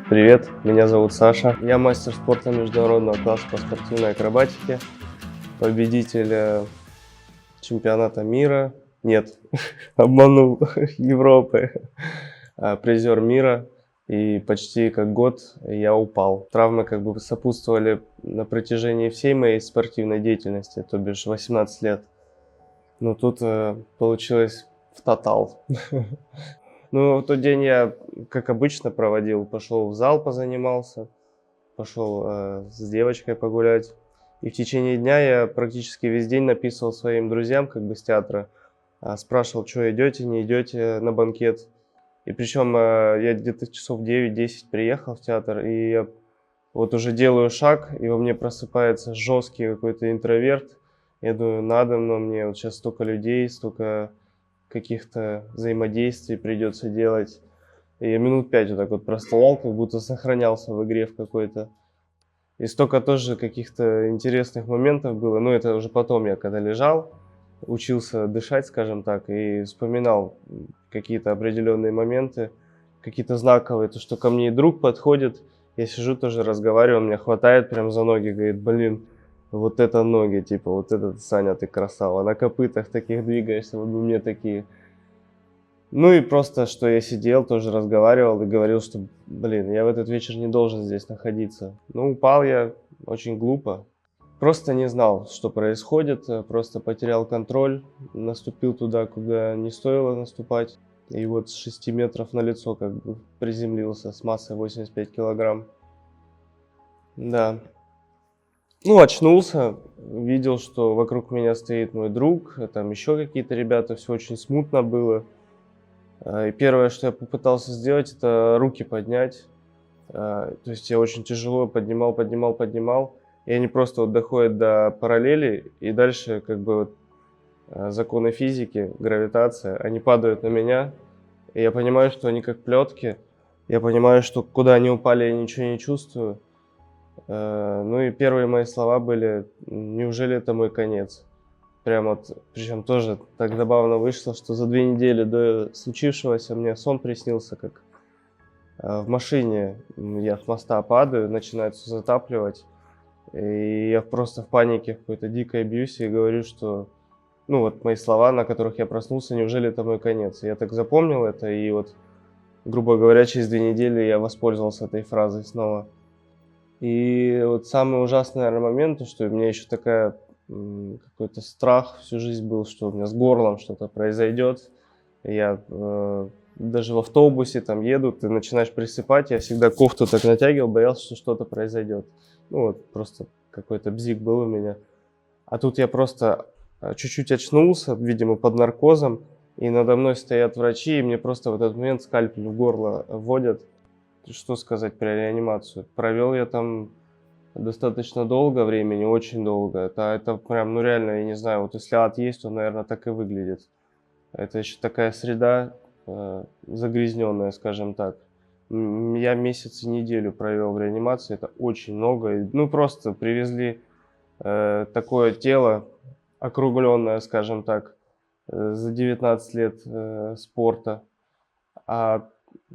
Привет, меня зовут Саша. Я мастер спорта международного класса по спортивной акробатике, победитель чемпионата мира. Нет, обманул, Европы, призер мира. И почти как год я упал. Травмы как бы сопутствовали на протяжении всей моей спортивной деятельности, то бишь 18 лет. Но тут получилось в тотал. Ну, в тот день я, как обычно, проводил, пошел в зал, позанимался, пошел с девочкой погулять. И в течение дня я практически весь день написывал своим друзьям, как бы с театра, спрашивал, что идете, не идете на банкет. И причем я где-то часов 9-10 приехал в театр, и я вот уже делаю шаг, и во мне просыпается жесткий какой-то интроверт. Я думаю, надо, но мне вот сейчас столько людей, столько каких-то взаимодействий придется делать. И я минут 5 вот так вот простоял, как будто сохранялся в игре в какой-то. И столько тоже каких-то интересных моментов было. Но это уже потом я когда лежал, учился дышать, скажем так, и вспоминал какие-то определенные моменты, какие-то знаковые. То, что ко мне друг подходит, я сижу тоже разговариваю, он меня хватает прям за ноги, говорит, блин, вот это ноги, типа, вот этот, Саня, ты красава, на копытах таких двигаешься, вот бы мне такие. Ну и просто, что я сидел, тоже разговаривал и говорил, что, блин, я в этот вечер не должен здесь находиться. Ну, упал я очень глупо. Просто не знал, что происходит, просто потерял контроль, наступил туда, куда не стоило наступать. И вот с 6 метров на лицо как бы приземлился с массой 85 килограмм. Да. Ну, очнулся, видел, что вокруг меня стоит мой друг, там еще какие-то ребята, все очень смутно было. И первое, что я попытался сделать, это руки поднять. То есть я очень тяжело поднимал. И они просто вот доходят до параллели, и дальше как бы вот, законы физики, гравитация, они падают на меня. И я понимаю, что они как плетки. Я понимаю, что куда они упали, я ничего не чувствую. Ну и первые мои слова были: неужели это мой конец? Прям вот, причем тоже так забавно вышло, что за 2 недели до случившегося мне сон приснился, как в машине я с моста падаю, начинает все затапливать, и я просто в панике какой-то дикой бьюсь и говорю, что, ну вот мои слова, на которых я проснулся, неужели это мой конец? И я так запомнил это, и вот, грубо говоря, через 2 недели я воспользовался этой фразой снова. И вот самый ужасный, наверное, момент, то, что у меня еще такая какой-то страх всю жизнь был, что у меня с горлом что-то произойдет. Я даже в автобусе там еду, ты начинаешь присыпать, я всегда кофту так натягивал, боялся, что что-то произойдет. Ну вот просто какой-то бзик был у меня. А тут я просто чуть-чуть очнулся, видимо, под наркозом, и надо мной стоят врачи, и мне просто в этот момент скальпель в горло вводят. Что сказать про реанимацию? Провел я там достаточно долго времени, очень долго. Это прям, ну реально, я не знаю, вот если ад есть, он, наверное, так и выглядит. Это еще такая среда загрязненная, скажем так. Я месяц и неделю провел в реанимации, это очень много. Ну просто привезли такое тело округленное, скажем так, за 19 лет спорта. А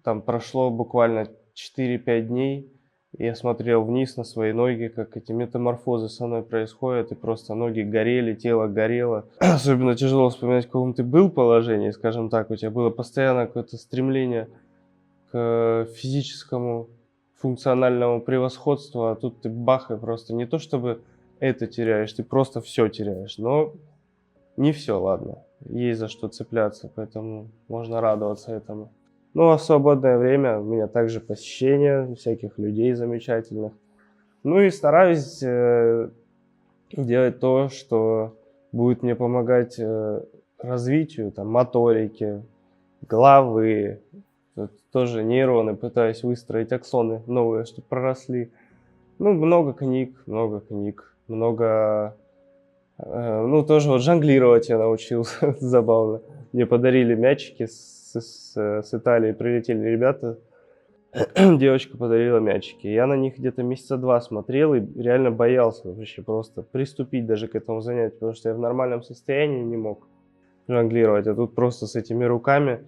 там прошло буквально 4-5 дней, и я смотрел вниз на свои ноги, как эти метаморфозы со мной происходят, и просто ноги горели, тело горело. Особенно тяжело вспоминать, в каком ты был положении, скажем так, у тебя было постоянно какое-то стремление к физическому, функциональному превосходству, а тут ты бах, и просто не то чтобы это теряешь, ты просто все теряешь, но не все, ладно, есть за что цепляться, поэтому можно радоваться этому. Ну, а в свободное время у меня также посещение всяких людей замечательных. Ну и стараюсь делать то, что будет мне помогать развитию, там, моторики, головы. Тут тоже нейроны пытаюсь выстроить, аксоны новые, чтобы проросли. Ну, много книг, много... Ну, тоже вот жонглировать я научился, забавно. Мне подарили мячики с Италии, прилетели ребята, девочка подарила мячики. Я на них где-то месяца 2 смотрел и реально боялся вообще просто приступить даже к этому занятию, потому что я в нормальном состоянии не мог жонглировать, а тут просто с этими руками.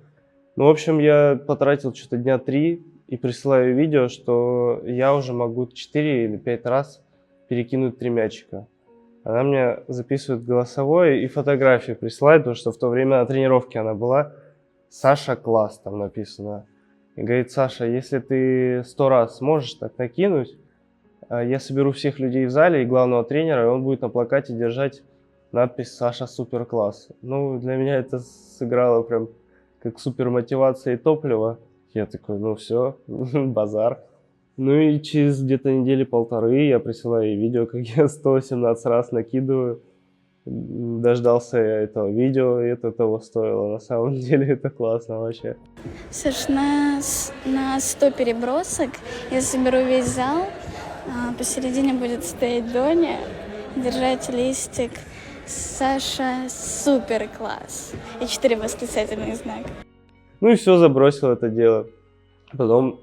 Ну, в общем, я потратил что-то дня 3, и присылаю видео, что я уже могу 4 или 5 раз перекинуть 3 мячика. Она мне записывает голосовое и фотографию присылает, потому что в то время на тренировке она была. Саша, класс, там написано. И говорит: Саша, если ты 100 раз сможешь так накинуть, я соберу всех людей в зале и главного тренера, и он будет на плакате держать надпись «Саша супер класс». Ну, для меня это сыграло прям как супер мотивация и топливо. Я такой, ну все, базар. Ну и через где-то недели полторы я присылаю ей видео, как я 118 раз накидываю. Дождался я этого видео, и это того стоило. На самом деле это классно вообще. Саш, на 100 перебросок я соберу весь зал, посередине будет стоять Доня, держать листик «Саша, супер класс» и 4 восклицательных знака. Ну и все, забросил это дело. Потом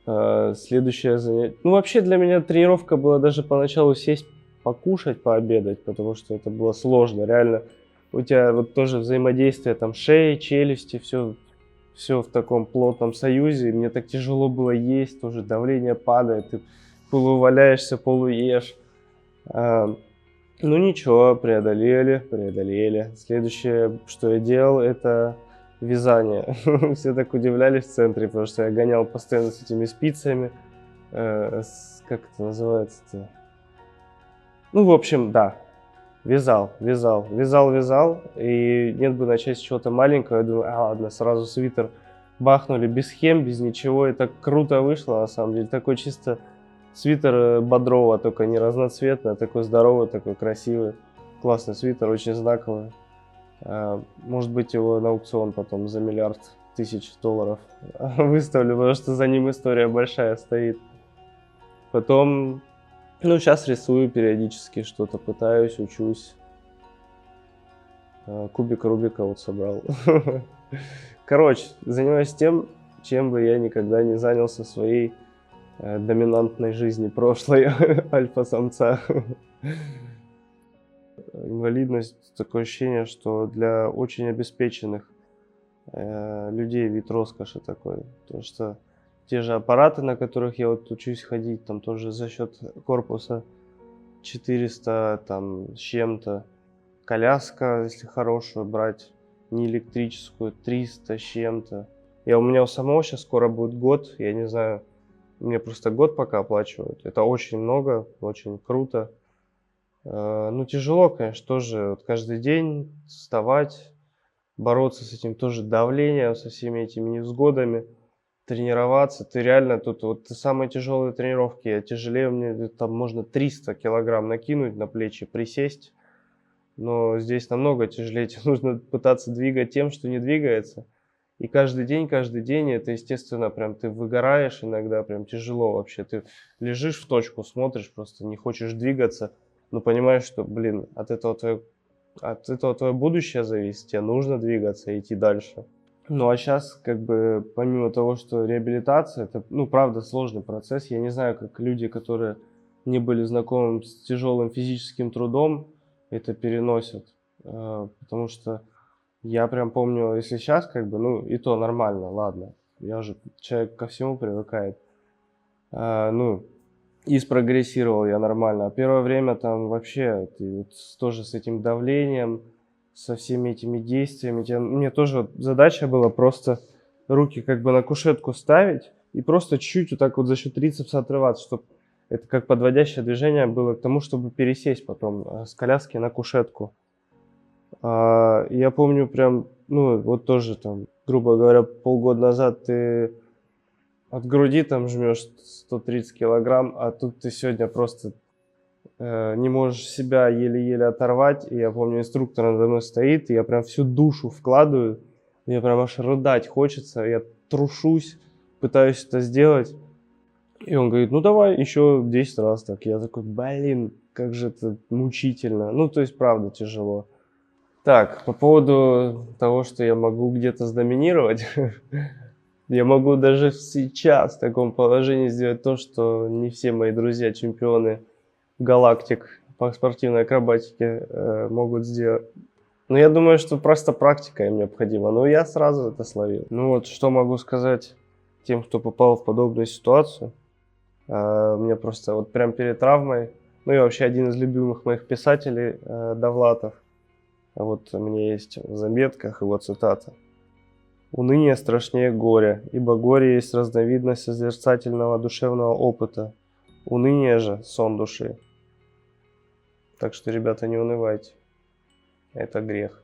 следующее занятие. Ну вообще для меня тренировка была даже поначалу сесть покушать, пообедать, потому что это было сложно, реально. У тебя вот тоже взаимодействие там шеи, челюсти, все в таком плотном союзе. И мне так тяжело было есть, тоже давление падает, ты полуваляешься, полуешь. Ну ничего, преодолели. Следующее, что я делал, это вязание. Все так удивлялись в центре, потому что я гонял постоянно с этими спицами. Как это называется-то? Ну, в общем, да. Вязал. И нет бы начать с чего-то маленького. Я думаю, ладно, сразу свитер бахнули без схем, без ничего. И так круто вышло, на самом деле. Такой чисто свитер Бодрова, только не разноцветный, а такой здоровый, такой красивый. Классный свитер, очень знаковый. Может быть, его на аукцион потом за $1 миллиард $1000 выставлю, потому что за ним история большая стоит. Потом, ну, сейчас рисую периодически, что-то пытаюсь, учусь. Кубик Рубика вот собрал. Короче, занимаюсь тем, чем бы я никогда не занялся в своей доминантной жизни прошлой альфа-самца. Инвалидность, такое ощущение, что для очень обеспеченных людей вид роскоши такой. Потому что те же аппараты, на которых я вот учусь ходить, там тоже за счет корпуса 400 там с чем-то. Коляска, если хорошую брать, не электрическую, 300 с чем-то. У меня у самого сейчас скоро будет год, я не знаю, мне просто год пока оплачивают. Это очень много, очень круто. Ну, тяжело, конечно, тоже вот каждый день вставать, бороться с этим тоже давлением, со всеми этими невзгодами, тренироваться. Ты реально тут, вот самые тяжелые тренировки, тяжелее мне, там можно 300 килограмм накинуть на плечи, присесть. Но здесь намного тяжелее, тебе нужно пытаться двигать тем, что не двигается. И каждый день, это, естественно, прям ты выгораешь иногда, прям тяжело вообще. Ты лежишь в точку, смотришь, просто не хочешь двигаться. Но понимаешь, что, блин, от этого твое будущее зависит, тебе нужно двигаться и идти дальше. Ну а сейчас, как бы, помимо того, что реабилитация, это, ну, правда, сложный процесс. Я не знаю, как люди, которые не были знакомы с тяжелым физическим трудом, это переносят. Потому что я прям помню, если сейчас, как бы, ну, и то нормально, ладно. Я уже, человек ко всему привыкает. Ну, и спрогрессировал я нормально. А первое время там вообще ты вот тоже с этим давлением, со всеми этими действиями. Мне тоже вот задача была просто руки как бы на кушетку ставить и просто чуть-чуть вот так вот за счет трицепса отрываться, чтобы это как подводящее движение было к тому, чтобы пересесть потом с коляски на кушетку. Я помню прям, ну вот тоже там, грубо говоря, полгода назад ты от груди там жмешь 130 килограмм, а тут ты сегодня просто не можешь себя еле-еле оторвать. И я помню, инструктор надо мной стоит, и я прям всю душу вкладываю. Мне прям аж рыдать хочется, я трушусь, пытаюсь это сделать. И он говорит, ну давай еще 10 раз так. Я такой, блин, как же это мучительно. Ну, то есть, правда, тяжело. Так, по поводу того, что я могу где-то сдоминировать. Я могу даже сейчас в таком положении сделать то, что не все мои друзья чемпионы галактик по спортивной акробатике могут сделать. Но я думаю, что просто практика им необходима. Но я сразу это словил. Ну вот, что могу сказать тем, кто попал в подобную ситуацию. У меня просто вот прям перед травмой, ну и вообще один из любимых моих писателей, Довлатов. Вот у меня есть в заметках его цитата. «Уныние страшнее горя, ибо горе есть разновидность созерцательного душевного опыта. Уныние же – сон души». Так что, ребята, не унывайте. Это грех.